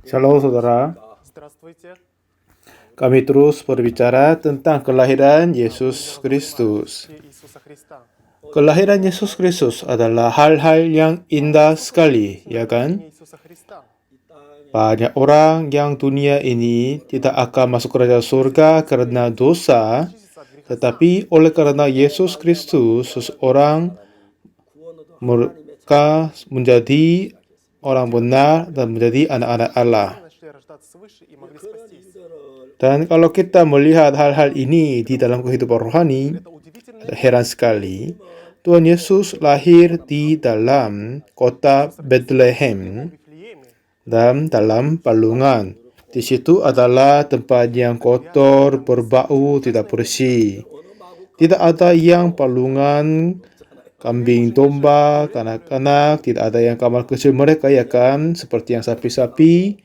Shalom saudara, Здравствуйте. kami terus berbicara tentang kelahiran Yesus Kristus. Иисуса Христа. Kelahiran Yesus Kristus adalah hal-hal yang indah sekali, ya kan? Иисуса Христа. Banyak orang yang dunia ini tidak akan masuk kerajaan surga karena dosa, tetapi oleh karena Yesus Kristus, seseorang mereka menjadi orang benar dan menjadi anak-anak Allah. Начали рождаться свыше и могли спастись. Dan kalau kita melihat hal-hal ini di dalam kehidupan rohani, Это удивительно. heran sekali, Tuhan Yesus lahir di dalam kota Bethlehem Вифлееме. dan dalam palungan. Di situ adalah tempat yang kotor, berbau, tidak bersih. Tidak ada yang palungan, kambing domba, kanak-kanak, tidak ada yang kamar kecil mereka, ya kan? Seperti yang sapi-sapi,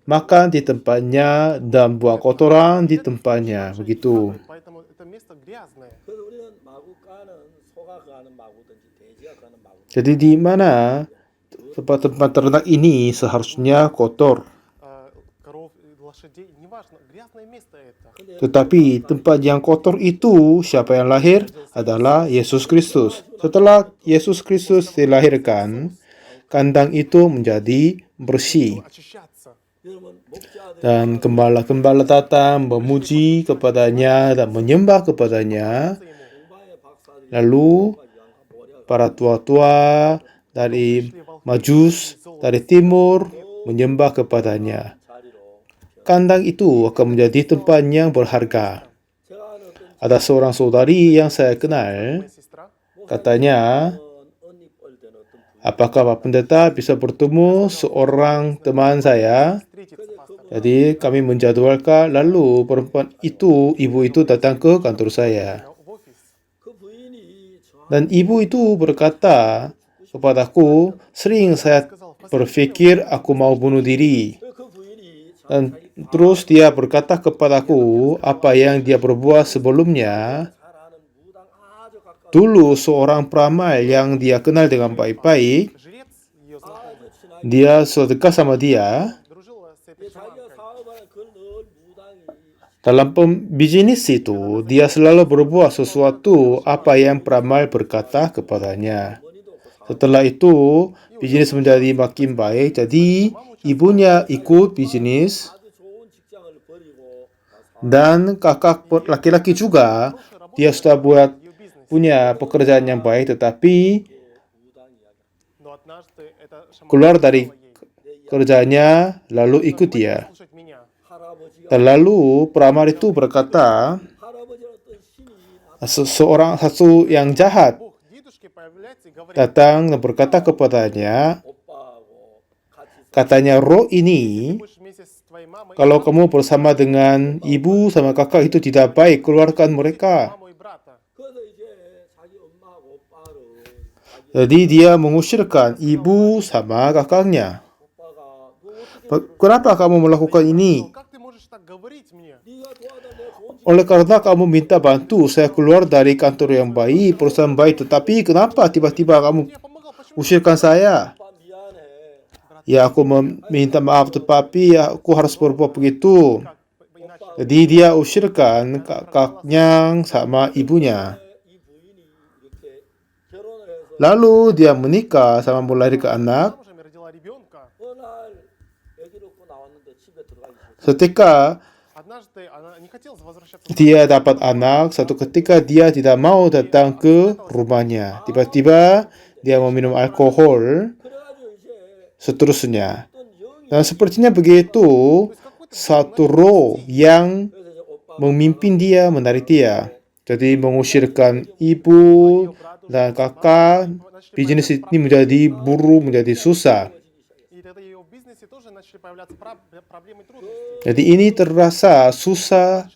makan di tempatnya dan buang kotoran di tempatnya, begitu. Поэтому это место грязное. 그래서 우리는 마구 까는 소가 가는 마구든지 돼지가 가는 마구. Jadi di mana tempat-tempat ternak ini seharusnya kotor. Коров, лошадей, неважно, грязное место это. Tetapi tempat yang kotor itu, siapa yang lahir? Adalah Yesus Kristus. Setelah Yesus Kristus dilahirkan, kandang itu menjadi bersih. Очищаться. 여러분 목자들 Dan gembala-gembala datang memuji kepadanya dan menyembah kepadanya. 공방의 박사들이 Lalu para tua-tua dari Majus, dari timur menyembah kepadanya. 자리로 Kandang itu akan menjadi tempat yang berharga. 제가 아는 어떤 Ada seorang saudari yang saya kenal, Моя сестра. katanya, 언니뻘 된 어떤 부인 apakah Pak Pendeta bisa bertemu seorang teman saya? Встретиться пастор. Jadi kami menjadwalkan, lalu perempuan itu, ibu itu datang ke kantor saya. В офис. 그 부인이 저 Dan ibu itu berkata kepadaku, sering saya berpikir aku mau bunuh diri. 그 부인이 자 Dan terus dia berkata kepadaku apa yang dia berbuat sebelumnya. 잘 아는 무당 아주 가까운 Dulu seorang peramal yang dia kenal dengan baik-baik, Жрец ее знакомый. 아주 친하게 dia sedekat sama dia. Дружила с этой 자기가 шаманкой. 사업하는 그걸 늘 무당이 Dalam bisnis itu, dia selalu berbuat sesuatu apa yang peramal berkata kepadanya. Setelah itu, bisnis menjadi makin baik, jadi ibunya ikut bisnis. 아주 좋은 직장을 버리고 Dan kakak laki-laki juga, dia sudah buat Ее бизнес. punya pekerjaan yang baik, tetapi 무당 이야기 Но однажды эта шаманка keluar dari сказала ей, kerjanya, lalu ikut dia. слушать меня. 할아버지가 Dan lalu peramal itu berkata, 할아버지는 어떤 신이 seorang satu yang jahat Бог дедушке появляется и говорит, datang dan berkata kepadanya, 오빠하고 같이 katanya roh ini, будешь вместе с твоей мамой, kalau kamu bersama dengan ibu sama kakak itu tidak baik, keluarkan mereka. маму и брата. 그래서 이제 자기 엄마하고 오빠를 자기 Jadi dia mengusirkan ibu sama kakaknya. 오빠가 너 어떻게 Kenapa kamu melakukan ini? Как ты можешь так говорить мне? 네가 도와달래 좋은 Oleh karena kamu minta bantu, saya keluar dari kantor yang baik, perusahaan baik, tetapi kenapa tiba-tiba kamu Я помогал, почему? usirkan saya? 오빠 미안해 Ya, aku meminta maaf, tetapi aku harus berbuat begitu. Как иначе? Jadi dia usirkan kakaknya sama ibunya. 이 부인이 이렇게 결혼을 해서 Lalu dia menikah sama melahirkan anak. Замужем и родила ребенка. 어느 날 애기를 얻고 나왔는데 집에 들어가기 싫어 Ketika Однажды она не хотела возвращаться. dia dapat anak, satu ketika dia tidak mau datang ke rumahnya. Tiba-tiba dia meminum alkohol, 그래가지고 이제 seterusnya. 어떤 영이 Dan sepertinya begitu, satu roh yang 그래서 이제 오빠 memimpin dia, menarik dia. Jadi mengusirkan ibu dan kakak, bisnis ini menjadi buruk, menjadi susah. И тогда ее в бизнесе тоже начали появляться проблемы и трудности. Jadi ini terasa susah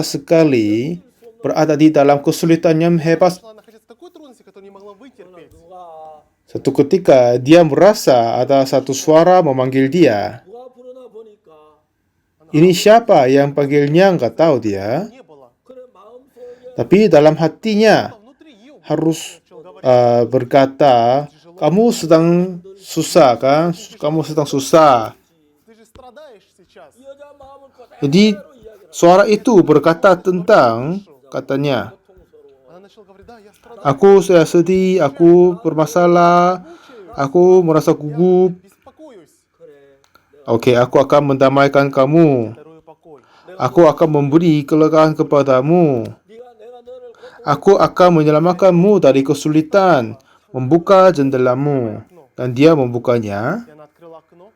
sekali berada di dalam kesulitan yang hebat. Начала находиться в такой трудности, которую не могла вытерпеть. 누가 Satu ketika dia merasa ada satu suara memanggil dia. 누가 부르나 보니까 Ini siapa yang panggilnya, nggak tahu dia. Не было. 그래 마음속에 Tapi dalam hatinya Внутри ее harus начал говорить. berkata, kamu sedang susah kan? Kamu sedang susah. Ты же страдаешь. Jadi suara itu berkata tentang, katanya, Она начала говорить, да, я страдаю, aku saya sedih, aku bermasalah, aku merasa gugup. беспокоюсь, Oke, aku akan mendamaikan kamu. дарую покой. Aku akan memberi kelegaan kepadamu. 내가 너를 곧 Aku akan menyelamatkanmu dari kesulitan, membuka jendelamu. Dan dia membukanya. И она открыла окно,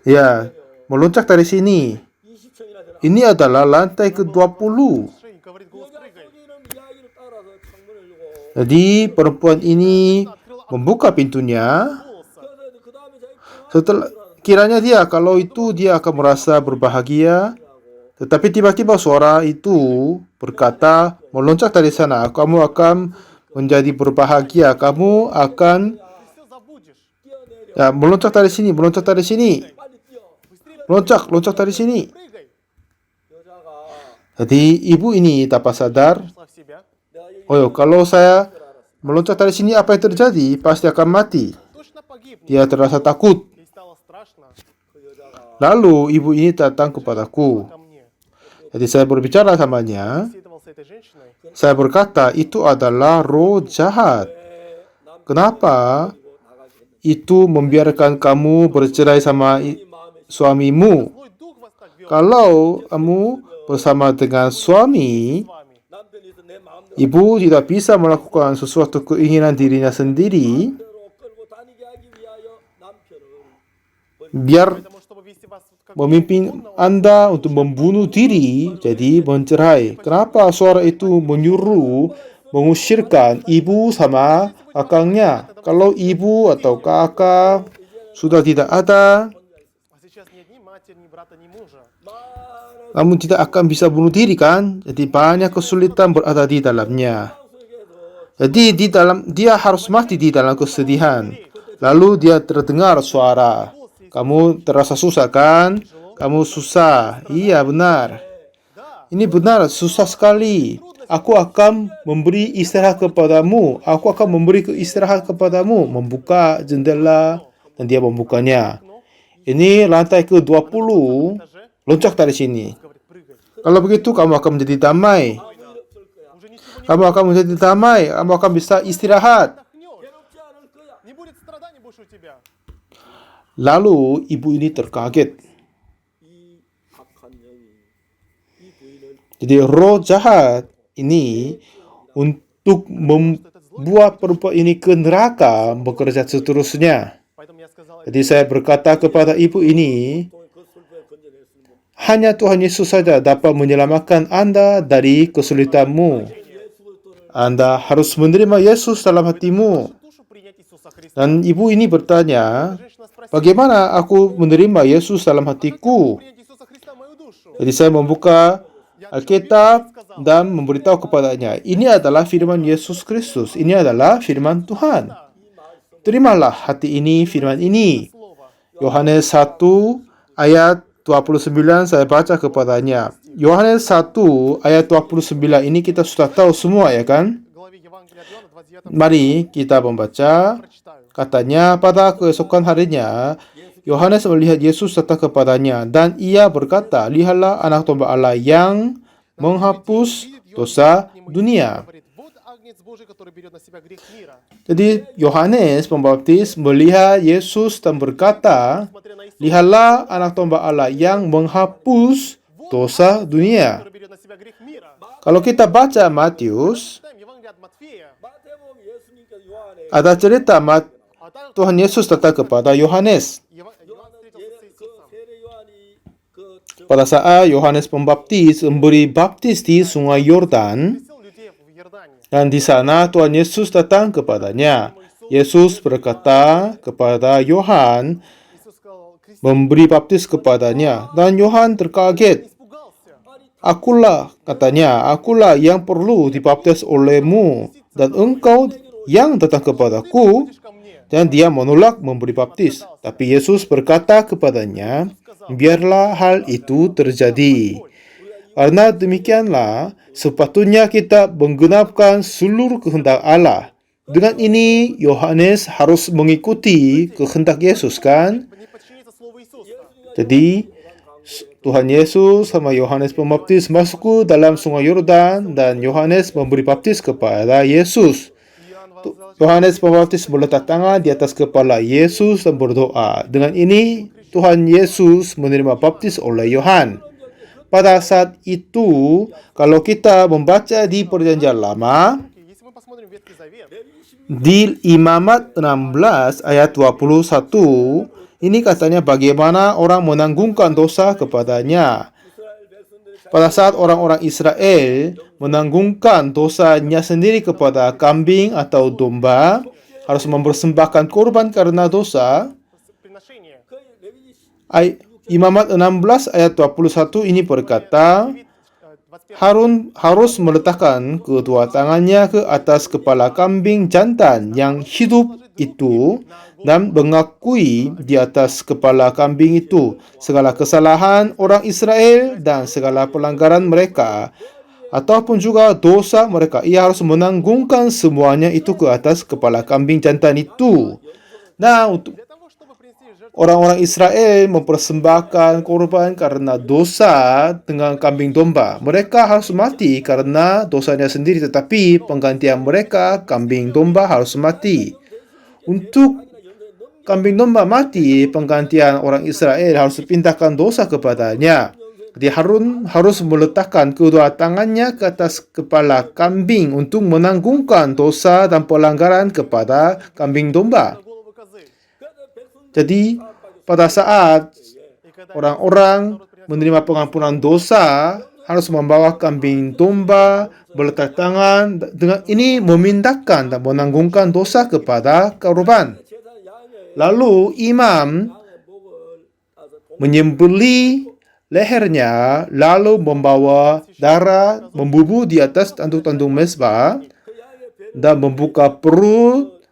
Ya, meloncat dari sini. 20층이나 되나? Ini adalah lantai ke-20. шеи, говорит голос, 여자 прыгай. 속이는 이야기를 따라서 창문을 열고 Jadi perempuan ini membuka pintunya. Голоса. 그래서 그 다음에 자기 Setelah kiranya dia kalau itu dia akan merasa berbahagia. Tetapi tiba-tiba suara itu berkata, meloncat dari sana, kamu akan menjadi berbahagia, kamu akan Ты все забудешь. ya, meloncat dari sini, meloncat dari sini, 빨리 뛰어. Быстрее loncat dari sini. прыгай. 여자가 Jadi ibu ini tanpa sadar, Пришла в себя. 내가 여기 oh kalau saya meloncat dari sini apa yang terjadi? Pasti akan mati. Точно погибнет. Dia terasa takut. Ей стало страшно. 그 여자가 Lalu ibu ini datang kepadaku. Ко мне. Jadi saya berbicara samanya. Беседовал с этой женщиной. Saya berkata itu adalah roh jahat. 남 Kenapa 나가게 했는데 itu membiarkan kamu bercerai sama 마음에 suamimu? Злой дух вас так вел Kalau kamu bersama dengan suami, с вами. 남편이 내 마음대로 ibu tidak bisa melakukan sesuatu keinginan dirinya sendiri. 끌고 다니게 하기 위하여 남편을 Biar Поэтому, чтобы вести вас как memimpin Anda untuk membunuh diri, jadi mencerai. Kenapa suara itu menyuruh mengusirkan ibu sama kakaknya? Kalau ibu atau kakak sudah tidak ada, А сейчас нет ни матери, ни брата, ни мужа. 많은 namun tidak akan bisa bunuh diri kan? Jadi banyak kesulitan berada di dalamnya. 속에서 Jadi dia harus mati di dalam kesedihan. Lalu dia terdengar suara. Kamu terasa susah kan? Kamu susah. Iya benar. Да, Ini benar, susah sekali. Aku akan memberi istirahat kepadamu. Aku akan memberi istirahat kepadamu. Membuka jendela dan dia membukanya. Ini lantai ke-20. этаже, Loncat dari sini. говорит, прыгай. Kalau begitu kamu akan menjadi damai. Уже ничего не Kamu akan menjadi damai. Kamu akan bisa istirahat. отдохнешь. 괴롭지 않을 거야. Не будет страданий больше у тебя. Lalu ibu ini terkaget. 이 악한 영이 이 부인을 Jadi roh jahat ini untuk membuat perempuan ini ke neraka bekerja seterusnya. Поэтому я сказал, Jadi saya berkata kepada ibu ini, 그 술부에 건져낼 수 있는 hanya Tuhan Yesus saja dapat menyelamatkan Anda dari kesulitanmu. Anda harus menerima Yesus dalam hatimu. душу принять Иисуса Христа. Dan ibu ini bertanya, Женщина спросила, bagaimana aku menerima Yesus dalam hatiku? принять Иисуса Христа в мою душу. Jadi saya membuka Alkitab dan memberitahu kepadanya, ini adalah firman Yesus Kristus, ini adalah firman Tuhan. Terimalah hati ini, firman ini. Слово. Yohanes 1 ayat 29 saya baca kepadanya. Yohanes 1 ayat 29 ini kita sudah tahu semua ya kan? В главе Евангелия от Иоанна 29 Mari kita membaca. прочитаю. Katanya pada keesokan harinya Yohanes melihat Yesus datang kepadanya dan ia berkata, lihatlah anak domba Allah yang menghapus dosa dunia. Говорит, вот агнец Божий, который берет на себя грех мира. Jadi Yohanes Pembaptis melihat Yesus dan berkata, Смотря на Иисуса, lihatlah anak domba Allah yang menghapus dosa dunia. который берет на себя грех мира. Kalau kita baca Matius, Читаем Евангелие от Матфея. 마태복음 예수님께서 요한의 ada cerita А там Tuhan Yesus datang kepada Yohanes. Иоанн встретился с 그 Иисусом. 세례 요한이 그 Pada saat Yohanes Pembaptis memberi baptis di sungai Yordan, Крестил людей в Иордане. dan di sana Tuhan Yesus datang kepadanya. Yesus berkata kepada Yohan, Иисус сказал, крестил, memberi baptis kepadanya. Dan Yohan terkaget. испугался. Akulah, katanya, akulah yang perlu dibaptis olehmu. Dan engkau yang datang kepadaku. Идешь ко мне. Dan dia menolak memberi baptis. Tapi Yesus berkata kepadanya, biarlah hal itu terjadi. Karena demikianlah, sepatutnya kita menggenapkan seluruh kehendak Allah. Dengan ini, Yohanes harus mengikuti kehendak Yesus kan? Не подчиниться слову Иисуса. Jadi, Tuhan Yesus sama Yohanes Pembaptis masuk ke dalam sungai Yordan dan Yohanes memberi baptis kepada Yesus. Иоанн возвал Yohanes Pembaptis meletak tangan di atas kepala Yesus dan berdoa. Dengan ini, Tuhan Yesus menerima baptis oleh Yohanes. Pada saat itu, kalau kita membaca di Perjanjian Lama, Если мы посмотрим Ветхий Завет, di Imamat 16 ayat 21, ini katanya bagaimana orang menanggungkan dosa kepadanya. Pada saat orang-orang Israel menanggungkan dosanya sendiri kepada kambing atau domba, harus mempersembahkan korban karena dosa. приношение. Imamat 16 ayat 21 ini berkata, 21 Harun harus meletakkan kedua tangannya ke atas kepala kambing jantan yang hidup itu dan mengakui di atas kepala kambing itu segala kesalahan orang Israel dan segala pelanggaran mereka ataupun juga dosa mereka. Ia harus menanggungkan semuanya itu ke atas kepala kambing jantan itu. Nah, untuk Для того, чтобы принести жертву, orang-orang Israel mempersembahkan korban karena dosa dengan kambing domba. Mereka harus mati karena dosanya sendiri, tetapi penggantian mereka, kambing domba harus mati. Untuk kambing domba mati, penggantian orang Israel harus pindahkan dosa kepadanya. Jadi Harun harus meletakkan kedua tangannya ke atas kepala kambing untuk menanggungkan dosa dan pelanggaran kepada kambing domba. на голову козы. Jadi pada saat И когда orang-orang menerima pengampunan dosa harus membawa kambing domba, meletak tangan, dengan ini memindahkan dan menanggungkan dosa kepada korban. Lalu imam menyembelih lehernya, lalu membawa darah, membubuh di atas tanduk-tanduk mezbah, dan membuka perut,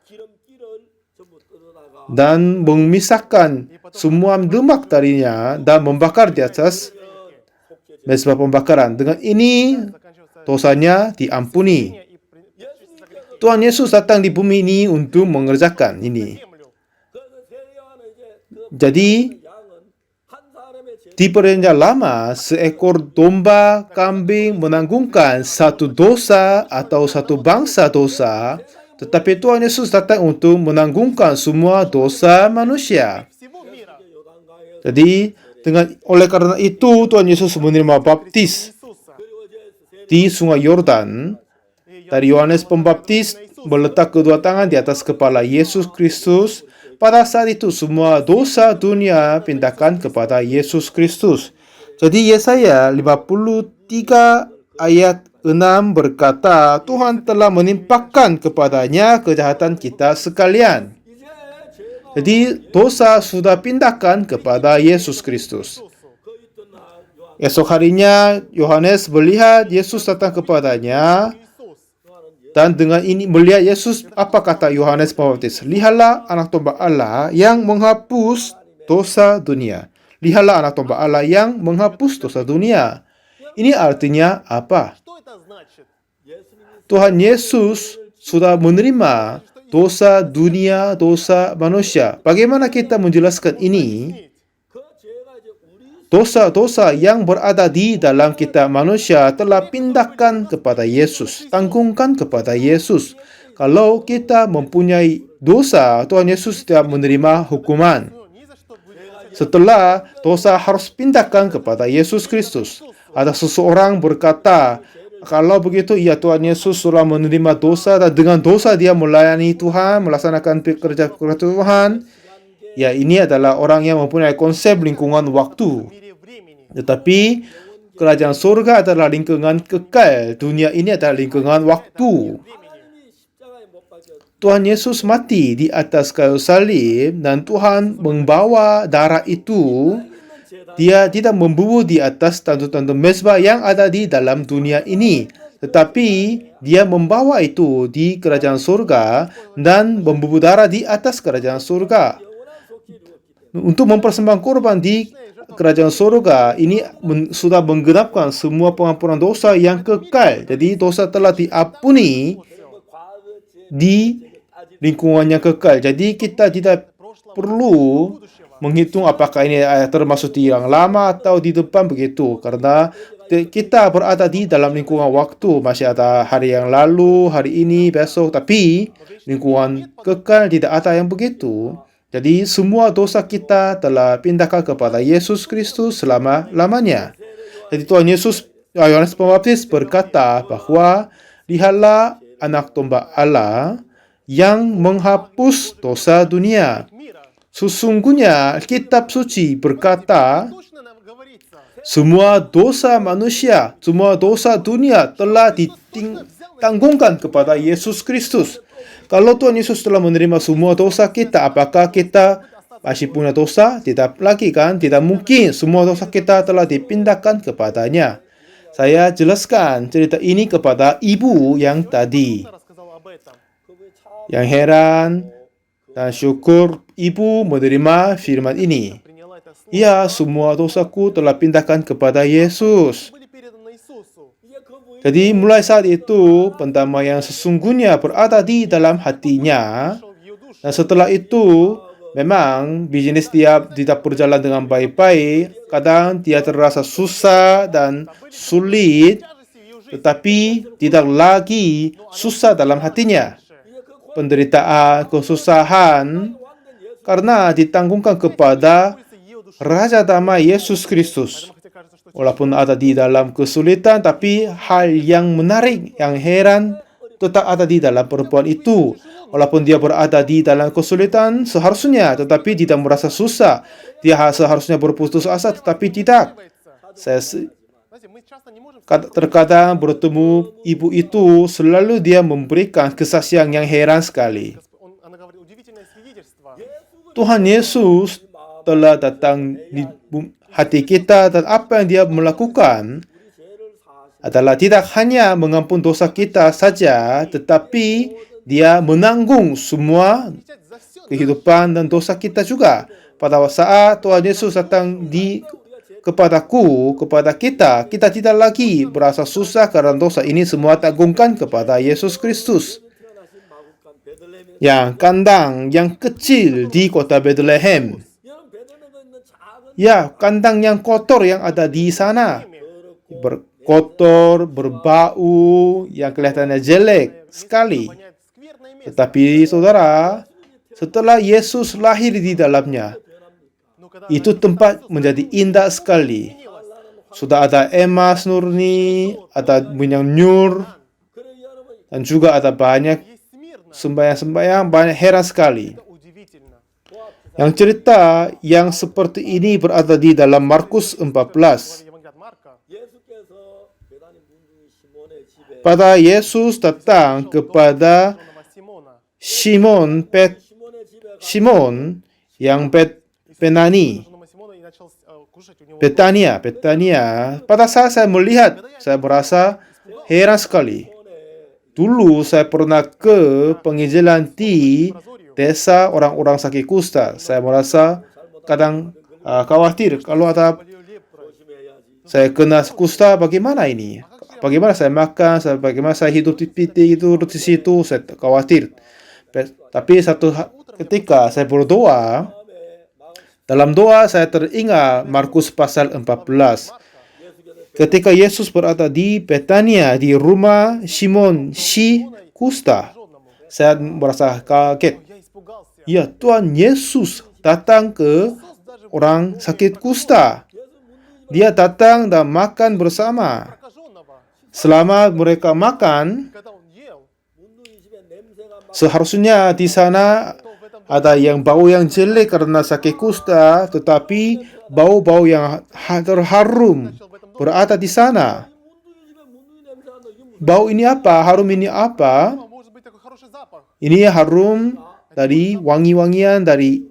dan memisahkan semua lemak darinya, dan membakar di atas mezbah pembakaran. Dengan ini, заканчивается dosanya diampuni. и приносится Tuhan Yesus datang di bumi ini untuk mengerjakan ini. землю. Jadi, di Perjanjian Lama, seekor domba, kambing menanggungkan satu dosa atau satu bangsa dosa, tetapi Tuhan Yesus datang untuk menanggungkan semua dosa manusia. Всего мира. Jadi, oleh karena itu, Tuhan Yesus menerima baptis Иисуса. di sungai Yordan. Dari Yohanes Pembaptis meletak kedua tangan di atas kepala Yesus Kristus. Pada saat itu semua dosa dunia pindahkan kepada Yesus Kristus. Jadi Yesaya 53 ayat 6 berkata, Tuhan telah menimpakan kepadanya kejahatan kita sekalian. Jadi dosa sudah pindahkan kepada Yesus Kristus. Esok harinya Yohanes melihat Yesus datang kepadanya. Иисус. Dan dengan ini melihat Yesus, apa kata Yohanes Pembaptis? Lihatlah anak domba Allah yang menghapus dosa dunia. Lihatlah anak domba Allah yang menghapus dosa dunia. Ini artinya apa? Что это значит? Tuhan Yesus sudah menerima dosa dunia, dosa manusia. Bagaimana kita menjelaskan ini? Dosa-dosa yang berada di dalam kita manusia telah pindahkan kepada Yesus, tanggungkan kepada Yesus. Kalau kita mempunyai dosa, Tuhan Yesus tidak menerima hukuman. Ну, ни за что будет. Setelah dosa harus pindahkan kepada Yesus Kristus. Ada seseorang berkata, kalau begitu, ya Tuhan Yesus sudah menerima dosa dan dengan dosa dia melayani Tuhan, melaksanakan pekerjaan Tuhan. Ya, ini adalah orang yang mempunyai konsep lingkungan waktu. В мире времени. Tetapi kerajaan surga adalah lingkungan kekal. Dunia ini adalah lingkungan waktu. Tuhan Yesus mati di atas kayu salib dan Tuhan membawa darah itu. Dia tidak membubuh di atas tanduk-tanduk mezbah yang ada di dalam dunia ini. Tetapi dia membawa itu di kerajaan surga dan membubuh darah di atas kerajaan surga. Untuk mempersembahkan korban di kerajaan surga ini sudah menggenapkan semua pengampunan dosa yang kekal. Jadi dosa telah diampuni di lingkungan yang kekal. Jadi kita tidak perlu menghitung apakah ini termasuk di yang lama atau di depan begitu. Karena kita berada di dalam lingkungan waktu, masih ada hari yang lalu, hari ini, besok, tapi lingkungan kekal tidak ada yang begitu. Jadi semua dosa kita telah pindahkan kepada Yesus Kristus selama-lamanya. Jadi Tuhan Yesus, Yohanes Pembaptis berkata bahwa lihatlah anak domba Allah yang menghapus dosa dunia. мира. Sesungguhnya kitab suci berkata, Точно нам говорится. semua dosa manusia, semua dosa dunia telah ditanggungkan kepada Yesus Kristus. Kalau Tuhan Yesus telah menerima semua dosa kita, apakah kita masih punya dosa? Tidak lagi kan? Tidak mungkin. Semua dosa kita telah dipindahkan kepadanya. Saya jelaskan cerita ini kepada ibu yang tadi. Я рассказал об этом. Yang heran dan syukur ibu menerima firman ini. Приняла это слово. Ya, semua dosaku telah pindahkan kepada Yesus. Были переданы Иисусу. Jadi mulai saat itu, pendamaian sesungguhnya berada di dalam hatinya. Шел в ее душу. Dan setelah itu, memang bisnis dia tidak berjalan dengan baik-baik. Kadang dia terasa susah dan sulit, Тяжести в ее жизни. tetapi tidak lagi susah dalam hatinya. Penderitaan, kesusahan, karena ditanggungkan kepada Ее душу. Raja Damai Yesus Kristus. Хотя кажется, что Walaupun ada di dalam kesulitan, tapi hal yang menarik, yang heran, tetap ada di dalam perempuan itu. Walaupun dia berada di dalam kesulitan, seharusnya, tetapi tidak merasa susah. Dia seharusnya berputus asa, tetapi tidak. Saya знаете, мы часто не можем terkadang bertemu ibu itu, selalu dia memberikan kesaksian yang heran sekali. Она говорит удивительное свидетельство. Tuhan Yesus telah datang di hati kita, dan apa yang dia melakukan adalah tidak hanya mengampun dosa kita saja, tetapi dia menanggung semua Отвечать за все. kehidupan dan dosa kita juga. Pada saat Tuhan Yesus datang kepadaku, kepada kita, kita tidak lagi berasa susah karena dosa ini semua tanggungkan kepada Yesus Kristus. Yang kandang yang kecil di kota Bethlehem, ya, kandang yang kotor yang ada di sana, berkotor, berbau, yang kelihatannya jelek sekali. Понять скверное место. Tetapi saudara, setelah Yesus lahir di dalamnya, Но когда itu tempat menjadi indah sekali. Sudah ada emas murni, ada minyak nyur, dan juga ada banyak есть мирно, sembahyang-sembahyang, banyak heran sekali. это удивительно. Yang cerita yang seperti ini berada di dalam Markus 14. Евангелие от Марка. 예수께서 베다니 문중이 시몬의 집에 Pada Yesus datang kepada Симона. Simon 시몬의 집에 Simon yang Penani, Симона и начал кушать у него. Betania. Pada saat saya melihat, saya merasa heran sekali. Dulu saya pernah ke penginjilan di desa orang-orang sakit kusta. Saya merasa kadang khawatir kalau ada saya kena kusta, bagaimana ini? Bagaimana saya makan, bagaimana saya hidup di situ, saya khawatir. Tapi satu ketika saya berdoa, dalam doa saya teringat Markus pasal 14. Ketika Yesus berada di Betania, di rumah Simon si kusta, saya merasa kaget. Я испугался. Ya, Tuhan Yesus datang ke orang sakit kusta. Dia datang dan makan bersama. Прокаженного. Selama mereka makan, Когда он ел, 문둥이 집에 냄새가 막 seharusnya di sana то в этом ada yang bau yang jelek karena sakit kusta, tetapi bau-bau yang terharum berada di sana. 문둥이 집에 문둥이 냄새 난다. 이게 무슨 Bau ini apa? Harum ini apa? может быть такой хороший запах. Ini harum dari wangi-wangian dari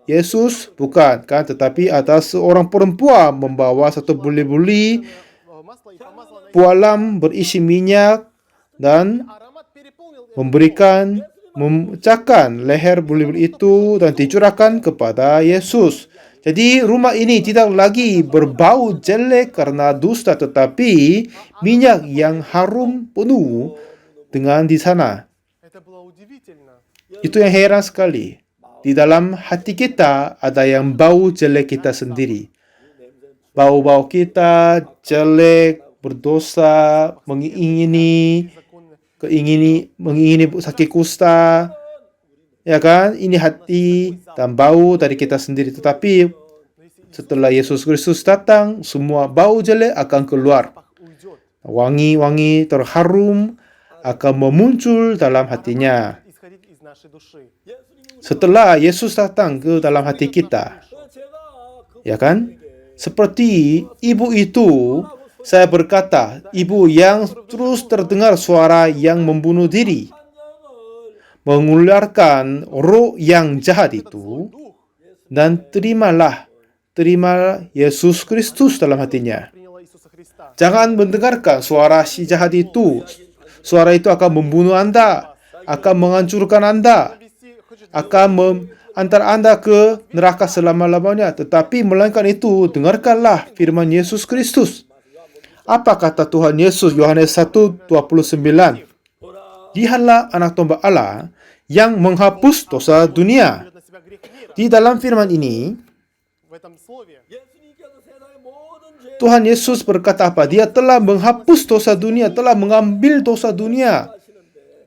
Yesus? Bukan, kan? Tetapi ada seorang perempuan membawa satu buli-buli Масло и помазало на pualam berisi minyak dan аромат переполнил memberikan, memecahkan leher buli-buli itu dan dicurahkan kepada Yesus. Jadi rumah ini tidak lagi berbau jelek karena dusta, tetapi minyak yang harum penuh dengan di sana. Это было удивительно. Itu yang heran sekali. di dalam hati kita ada yang bau jelek kita sendiri. Bau-bau kita jelek, berdosa, mengingini sakit kusta, ya kan? Ini hati dan bau dari kita sendiri. Tetapi setelah Yesus Kristus datang, semua bau jelek akan keluar. Уйдет. Wangi-wangi terharum akan memuncul dalam hatinya. Исходить из нашей души. Setelah Yesus datang ke dalam hati kita, ya kan? Seperti ibu itu, saya berkata, ibu yang terus terdengar suara yang membunuh diri, mengeluarkan roh yang jahat itu, dan terima Yesus Kristus dalam hatinya. Приняла Иисуса Христа. Jangan mendengarkan suara si jahat itu. Suara itu akan membunuh Anda, akan menghancurkan Anda, akan mengantar Anda ke neraka selama-lamanya. Tetapi melainkan itu, dengarkanlah firman Yesus Kristus. Apa kata Tuhan Yesus? Yohanes 1:29. Lihatlah anak domba Allah yang menghapus dosa dunia. Берет на себя грех мира. Di dalam firman ini, В этом слове 예수님께서 세상의 모든 죄 Tuhan Yesus berkata apa? Dia telah menghapus dosa dunia, telah mengambil dosa dunia.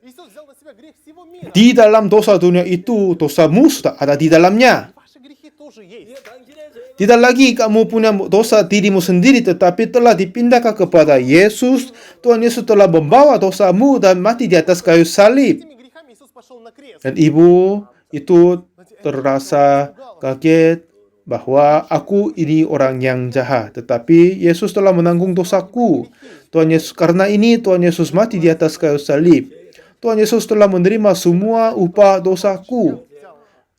Иисус взял на себя грех всего мира. Di dalam dosa dunia itu, dosamu sudah ada di dalamnya. Ваши грехи тоже есть. 당신의 죄 Tidak lagi kamu punya dosa dirimu sendiri, tetapi telah dipindahkan kepada Yesus. Tuhan Yesus telah membawa dosamu dan mati di atas kayu salib. Этими грехами Иисус пошел на крест. Dan ibu itu terasa kaget bahwa aku ini orang yang jahat. Tetapi Yesus telah menanggung dosaku. Karena ini Tuhan Yesus mati di atas kayu salib. Tuhan Yesus telah menerima semua upah dosaku.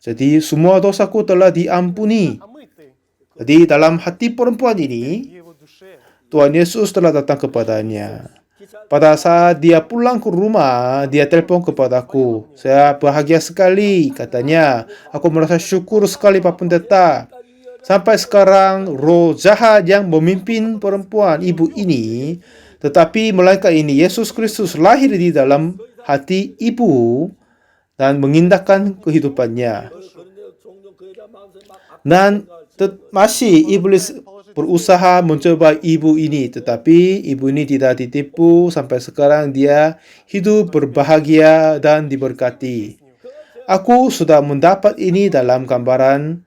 Jadi semua dosaku telah diampuni. Омытый Jadi dalam hati perempuan ini, в его душе. Tuhan Yesus telah datang kepadanya. Pada saat dia pulang ke rumah, dia telepon kepadaku. Saya bahagia sekali, katanya. Aku merasa syukur sekali Pak Pendeta. Sampai sekarang, roh jahat yang memimpin perempuan ibu ini, tetapi melainkan ini, Yesus Kristus lahir di dalam hati ibu dan mengindahkan kehidupannya. 그런데 종종 그에 대한 마음속에 막 Dan masih iblis berusaha mencoba ibu ini, tetapi ibu ini tidak ditipu. Sampai sekarang dia hidup berbahagia dan diberkati. Aku sudah mendapat ini dalam gambarannya.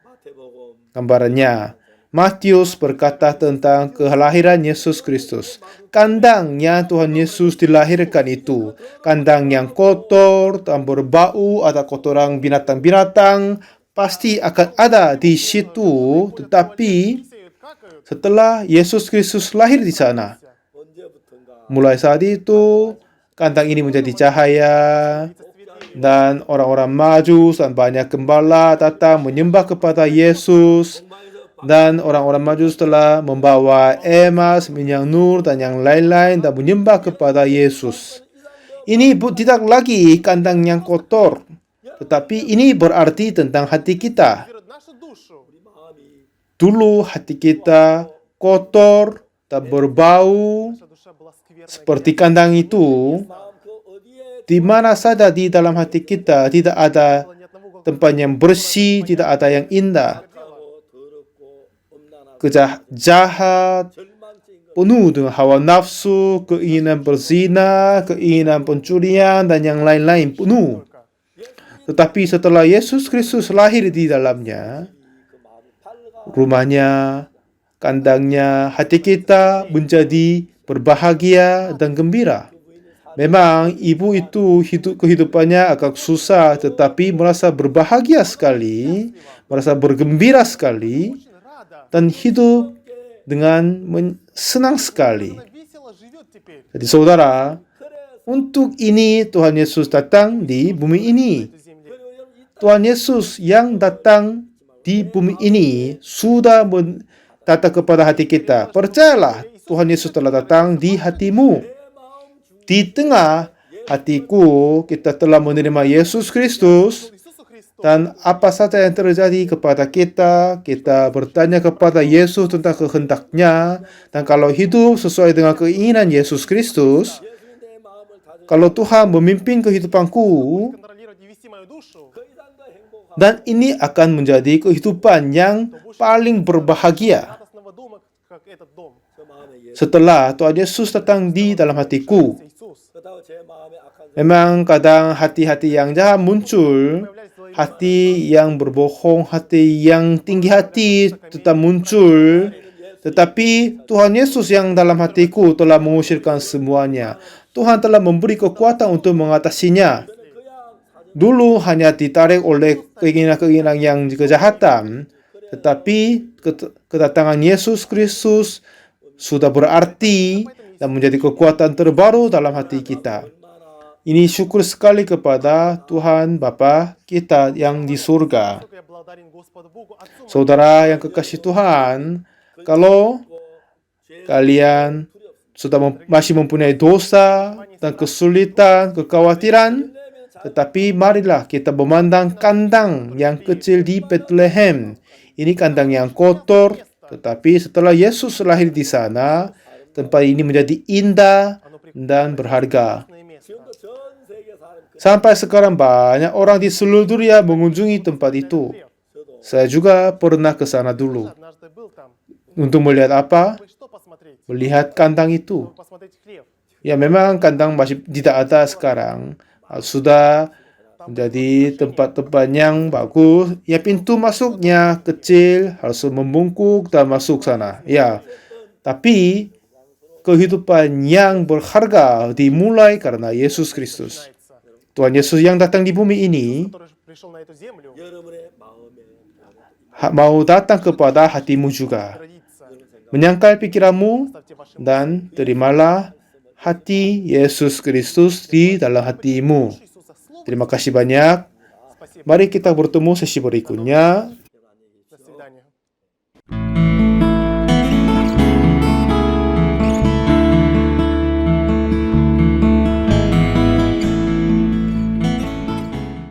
Matius berkata tentang kelahiran Yesus Kristus. Kandangnya Tuhan Yesus dilahirkan itu, kandang yang kotor dan berbau, ada kotoran binatang-binatang, pasti akan ada di situ. Tetapi Сеют, какают. setelah Yesus Kristus lahir di sana, 언제부턴가 mulai saat itu kandang ini menjadi cahaya, dan orang-orang Majus dan banyak gembala datang menyembah kepada Yesus. Dan orang-orang Majus telah membawa emas, minyak nur, dan yang lain-lain dan menyembah kepada Yesus. Ini tidak lagi kandang yang kotor, tetapi ini berarti tentang hati kita. Берет нашу душу. Dulu hati kita kotor dan berbau Наша душа была скверной. seperti kandang itu. 마음 그 어디에 Di mana saja di dalam hati kita tidak ada Ни одного tempat yang bersih, tidak ada yang indah. 하고 더럽고 엄난하고 Jahat, 절망적인 것 penuh dengan hawa nafsu, keinginan berzina, keinginan pencurian, dan yang lain-lain penuh. Tetapi setelah Yesus Kristus lahir di dalamnya, 그 마음이 밝아 rumahnya, kandangnya, hati kita menjadi berbahagia dan gembira. Memang ibu itu kehidupannya agak susah, tetapi merasa berbahagia sekali, merasa bergembira sekali, очень рада. dan hidup dengan senang sekali. Она весело живет теперь. Jadi saudara, untuk ini Tuhan Yesus datang di bumi ini. В этой земле. Tuhan Yesus yang datang di bumi ini sudah datang kepada hati kita. Percayalah, Tuhan Yesus telah datang di hatimu. Di tengah hatiku, kita telah menerima Yesus Kristus. Иисусу Христу. Dan apa saja yang terjadi kepada kita, kita bertanya kepada Yesus tentang kehendaknya. Dan kalau hidup sesuai dengan keinginan Yesus Kristus, 내 마음을 다져 kalau Tuhan memimpin kehidupanku, Контролировать и вести мою душу. 그 이상도 행복하고 Dan ini akan menjadi kehidupan yang paling berbahagia. радостного дома, как этот дом. 저 마음에 예. Setelah Tuhan Yesus datang di dalam hatiku, Иисус. 그렇다고 제 마음에 악한 memang kadang hati-hati yang jahat muncul, hati yang berbohong, hati yang tinggi hati tetap muncul. Tetapi Tuhan Yesus yang dalam hatiku telah mengusirkan semuanya. Tuhan telah memberi kekuatan untuk mengatasinya. Dulu hanya ditarik oleh keinginan-keinginan yang kejahatan, tetapi kedatangan Yesus Kristus sudah berarti dan menjadi kekuatan terbaru dalam hati kita. Ini syukur sekali kepada Tuhan Bapa kita yang di surga. Сколько я благодарен Господу Богу, Отцу Saudara yang kekasih Tuhan, kalau kalian sudah masih mempunyai dosa dan kesulitan, kekhawatiran, tetapi marilah kita memandang kandang yang kecil di Bethlehem. Ini kandang yang kotor, tetapi setelah Yesus lahir di sana, tempat ini menjadi indah dan berharga. мое место. 지금도 전 세계 사람 Sampai sekarang banyak orang di seluruh dunia mengunjungi tempat itu. Saya juga pernah ke sana dulu. Однажды был там. Untuk melihat apa? Что посмотреть? Melihat kandang itu. Посмотреть хлеб. Ya memang kandang masih tidak ada sekarang. Sudah menjadi tempat-tempat yang bagus. Ya pintu masuknya kecil, harus membungkuk dan masuk sana. Ya, tapi kehidupan yang berharga dimulai karena Yesus Kristus. Tuhan Yesus yang datang di bumi ini Который пришел на эту землю, 여러분의 마음에 mau datang kepada hatimu juga. родиться. Menyangkal pikiranmu Ставьте ваши dan terimalah hati Yesus Kristus di dalam hatimu. Иисуса Слово. Terima kasih banyak. Спасибо. Mari kita bertemu sesi berikutnya.